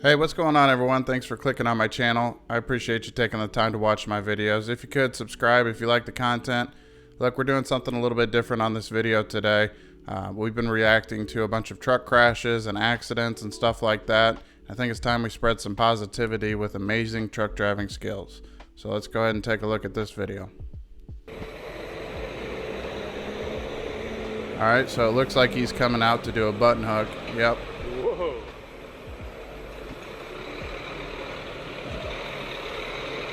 Hey, what's going on, everyone? Thanks for clicking on my channel. I appreciate you taking the time to watch my videos. If you could, subscribe if you like the content. Look, we're doing something a little bit different on this video today. We've been reacting to a bunch of truck crashes and accidents and stuff like that. I think it's time we spread some positivity with amazing truck driving skills. So let's go ahead and take a look at this video. Alright, so it looks like he's coming out to do a button hook. Yep. Whoa.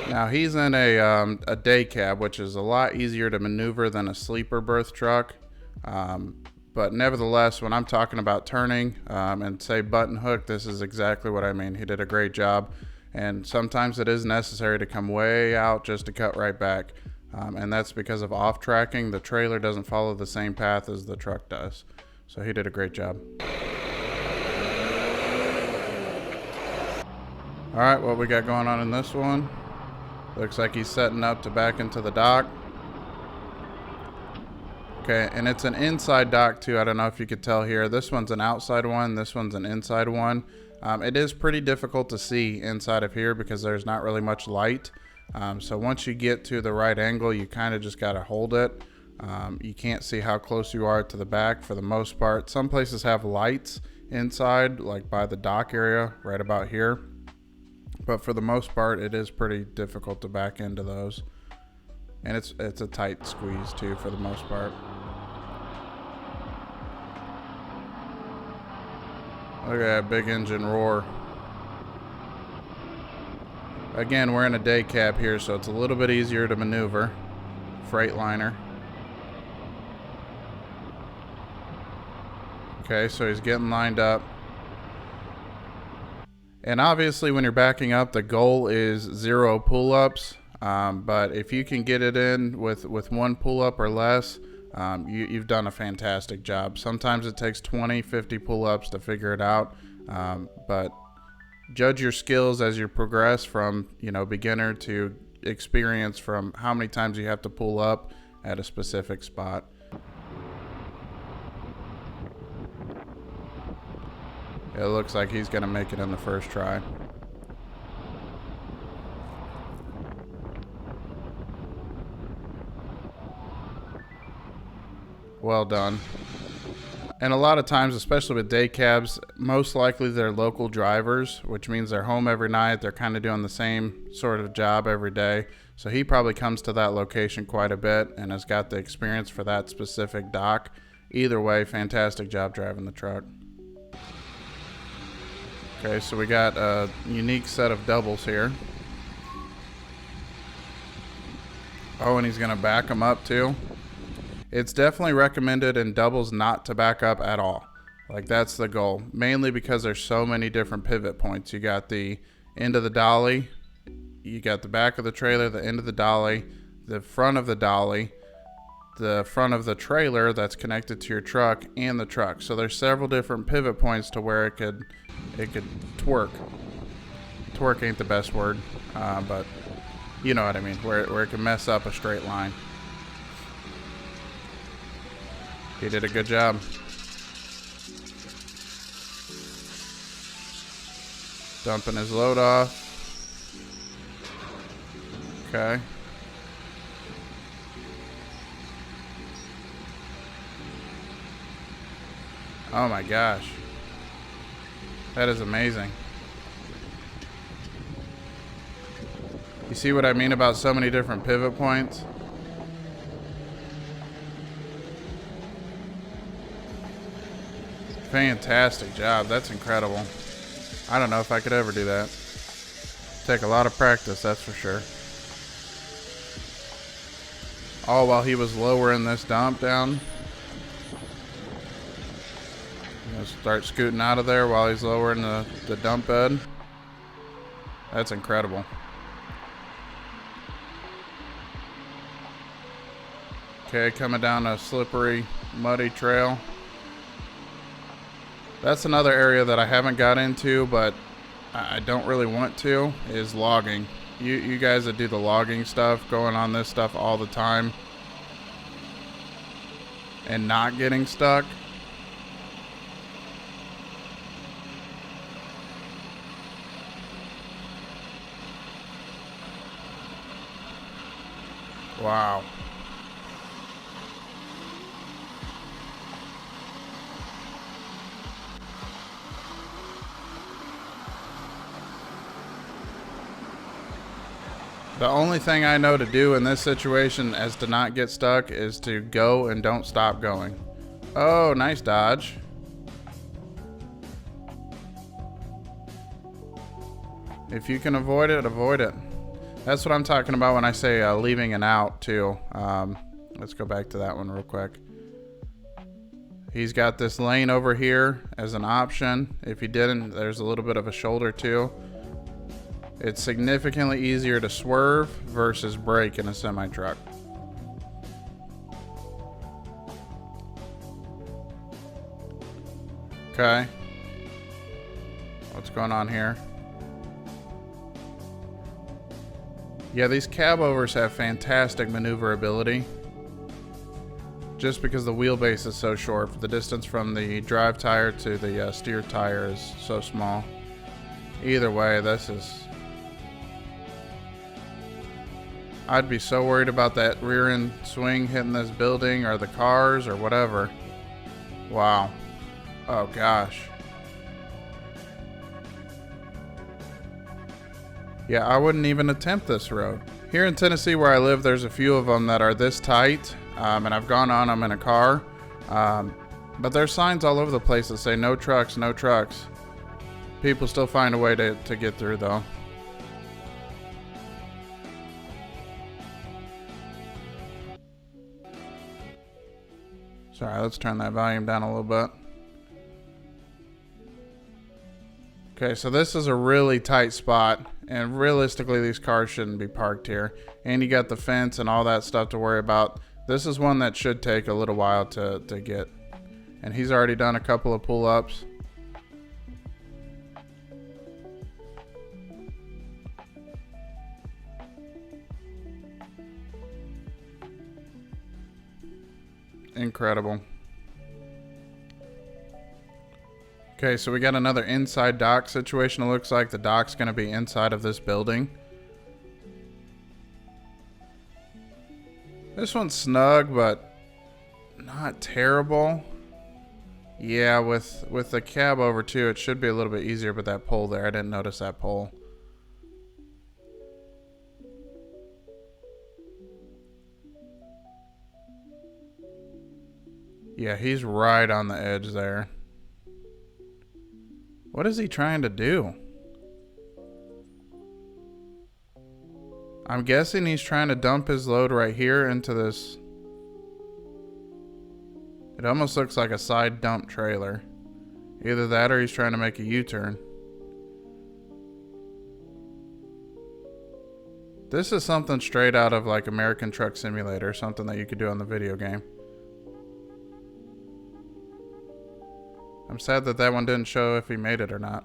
Now he's in a day cab, which is a lot easier to maneuver than a sleeper berth truck. But nevertheless, when I'm talking about turning and say button hook, this is exactly what I mean. He did a great job. And sometimes it is necessary to come way out just to cut right back. And that's because of off tracking. The trailer doesn't follow the same path as the truck does. So he did a great job. All right, what we got going on in this one? Looks like he's setting up to back into the dock. Okay, and it's an inside dock too. I don't know if you could tell here. This one's an outside one. This one's an inside one. It is pretty difficult to see inside of here because there's not really much light. So once you get to the right angle, you kind of just got to hold it. You can't see how close you are to the back for the most part. Some places have lights inside, like by the dock area, right about here. But for the most part, it is pretty difficult to back into those. And it's a tight squeeze too for the most part. Look at that big engine roar. Again, we're in a day cab here, so it's a little bit easier to maneuver. Freightliner. Okay, so he's getting lined up. And obviously when you're backing up, the goal is 0 pull-ups. But if you can get it in with one pull-up or less, you've done a fantastic job. Sometimes it takes 20, 50 pull-ups to figure it out. But judge your skills as you progress from, beginner to experience from how many times you have to pull up at a specific spot. It looks like he's going to make it in the first try. Well done. And a lot of times, especially with day cabs, most likely they're local drivers, which means they're home every night. They're kind of doing the same sort of job every day. So he probably comes to that location quite a bit and has got the experience for that specific dock. Either way, fantastic job driving the truck. Okay, so we got a unique set of doubles here. Oh, and he's going to back them up too. It's definitely recommended in doubles not to back up at all. Like, that's the goal. Mainly because there's so many different pivot points. You got the end of the dolly. You got the back of the trailer, the end of the dolly, the front of the dolly, the front of the trailer that's connected to your truck, and the truck. So there's several different pivot points to where it could twerk. Twerk ain't the best word, but you know what I mean, where it can mess up a straight line. He did a good job. Dumping his load off. Okay. Oh my gosh. That is amazing. You see what I mean about so many different pivot points? Fantastic job. That's incredible. I don't know if I could ever do that. Take a lot of practice, that's for sure. All while he was lowering this dump down. Start scooting out of there while he's lowering the dump bed. That's incredible. Okay, coming down a slippery, muddy trail. That's another area that I haven't got into, but I don't really want to, is logging. You guys that do the logging stuff, going on this stuff all the time and not getting stuck. Wow. The only thing I know to do in this situation as to not get stuck is to go and don't stop going. Oh, nice dodge. If you can avoid it, avoid it. That's what I'm talking about when I say leaving an out too. Let's go back to that one real quick. He's got this lane over here as an option. If he didn't, there's a little bit of a shoulder too. It's significantly easier to swerve versus brake in a semi-truck. Okay. What's going on here? Yeah, these cab overs have fantastic maneuverability. Just because the wheelbase is so short, the distance from the drive tire to the steer tire is so small. Either way, this is... I'd be so worried about that rear end swing hitting this building or the cars or whatever. Wow. Oh gosh. Yeah, I wouldn't even attempt this road. Here in Tennessee where I live, there's a few of them that are this tight, and I've gone on them in a car. But there's signs all over the place that say no trucks, no trucks. People still find a way to get through though. Sorry, let's turn that volume down a little bit. Okay, so this is a really tight spot, and realistically these cars shouldn't be parked here. And you got the fence and all that stuff to worry about. This is one that should take a little while to get. And he's already done a couple of pull-ups. Incredible. Okay, so we got another inside dock situation. It looks like the dock's going to be inside of this building. This one's snug, but not terrible. Yeah, with the cab over too, it should be a little bit easier, but that pole there, I didn't notice that pole. Yeah, he's right on the edge there. What is he trying to do? I'm guessing he's trying to dump his load right here into this. It almost looks like a side dump trailer. Either that or he's trying to make a U-turn. This is something straight out of like American Truck Simulator, something that you could do on the video game. I'm sad that that one didn't show if he made it or not.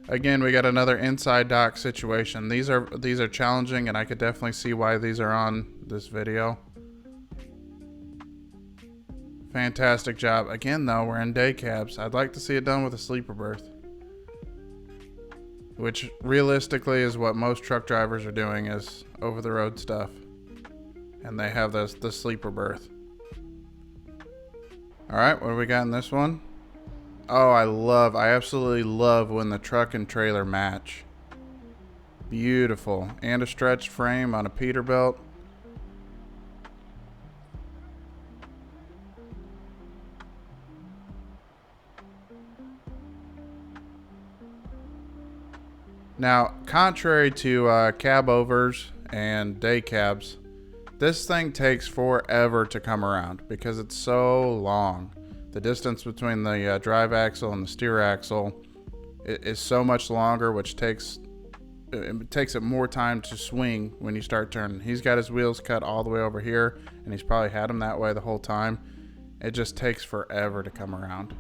Again, we got another inside dock situation. These are challenging, and I could definitely see why these are on this video. Fantastic job. Again, though, we're in day cabs. I'd like to see it done with a sleeper berth, which realistically is what most truck drivers are doing, is over-the-road stuff, and they have the sleeper berth. All right, what do we got in this one? Oh, I absolutely love when the truck and trailer match. Beautiful. And a stretched frame on a Peterbilt. Now, contrary to cab overs and day cabs, this thing takes forever to come around because it's so long. The distance between the drive axle and the steer axle is so much longer, which takes it more time to swing when you start turning. He's got his wheels cut all the way over here, and he's probably had them that way the whole time. It just takes forever to come around.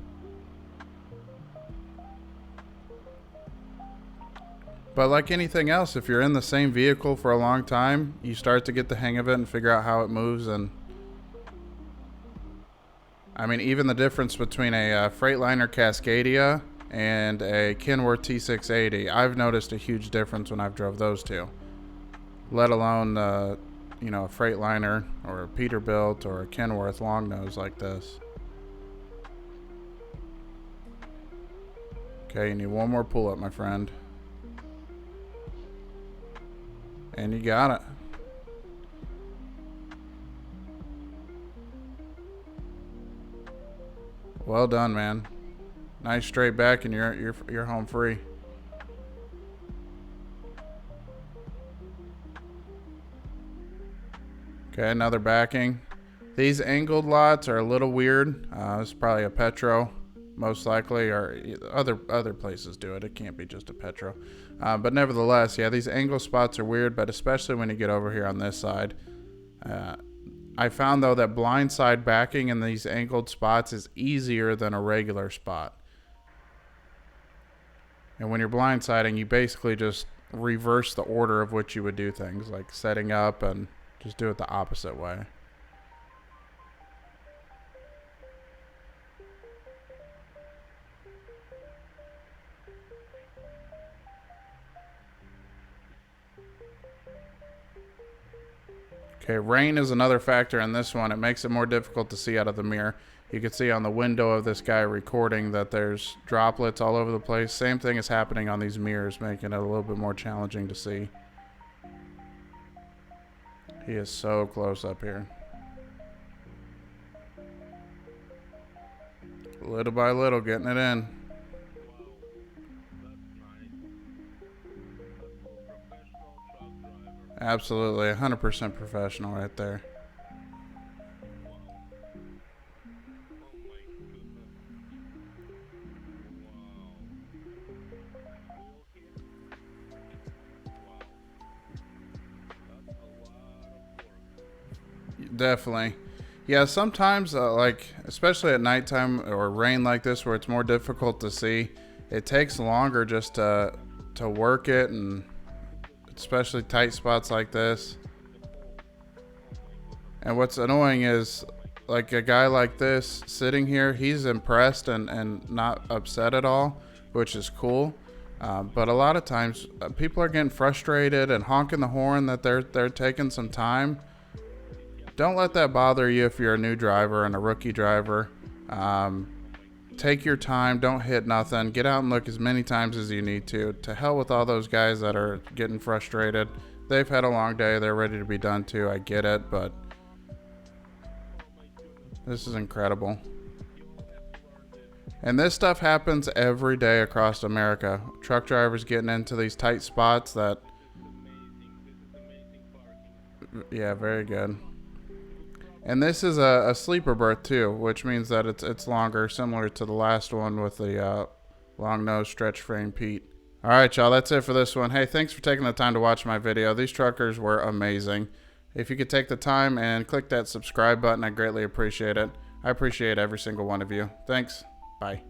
But like anything else, if you're in the same vehicle for a long time, you start to get the hang of it and figure out how it moves. And I mean, even the difference between a Freightliner Cascadia and a Kenworth T680, I've noticed a huge difference when I've drove those two. Let alone you know, a Freightliner or a Peterbilt or a Kenworth long nose like this. Okay, you need one more pull up, my friend. And you got it. Well done, man. Nice straight back, and you're home free. Okay, another backing. These angled lots are a little weird. It's probably a Petro, most likely, or other places do it. It can't be just a Petro. But nevertheless, yeah, these angle spots are weird, but especially when you get over here on this side. I found, though, that blind side backing in these angled spots is easier than a regular spot. And when you're blindsiding, you basically just reverse the order of which you would do things, like setting up, and just do it the opposite way. Okay, rain is another factor in this one. It makes it more difficult to see out of the mirror. You can see on the window of this guy recording that there's droplets all over the place. Same thing is happening on these mirrors, making it a little bit more challenging to see. He is so close up here. Little by little, getting it in. Absolutely, 100% professional right there. Definitely. Yeah, sometimes, like, especially at nighttime or rain like this where it's more difficult to see, it takes longer just to work it, and especially tight spots like this. And what's annoying is, like, a guy like this sitting here, he's impressed and not upset at all, which is cool. But a lot of times, people are getting frustrated and honking the horn that they're taking some time. Don't let that bother you if you're a new driver and a rookie driver. Take your time. Don't hit nothing. Get out and look as many times as you need to. To hell with all those guys that are getting frustrated. They've had a long day. They're ready to be done too. I get it, but this is incredible. And this stuff happens every day across America. Truck drivers getting into these tight spots that... Yeah, very good. And this is a sleeper berth too, which means that it's longer, similar to the last one with the long nose stretch frame Pete. All right, y'all, that's it for this one. Hey, thanks for taking the time to watch my video. These truckers were amazing. If you could take the time and click that subscribe button, I greatly appreciate it. I appreciate every single one of you. Thanks. Bye.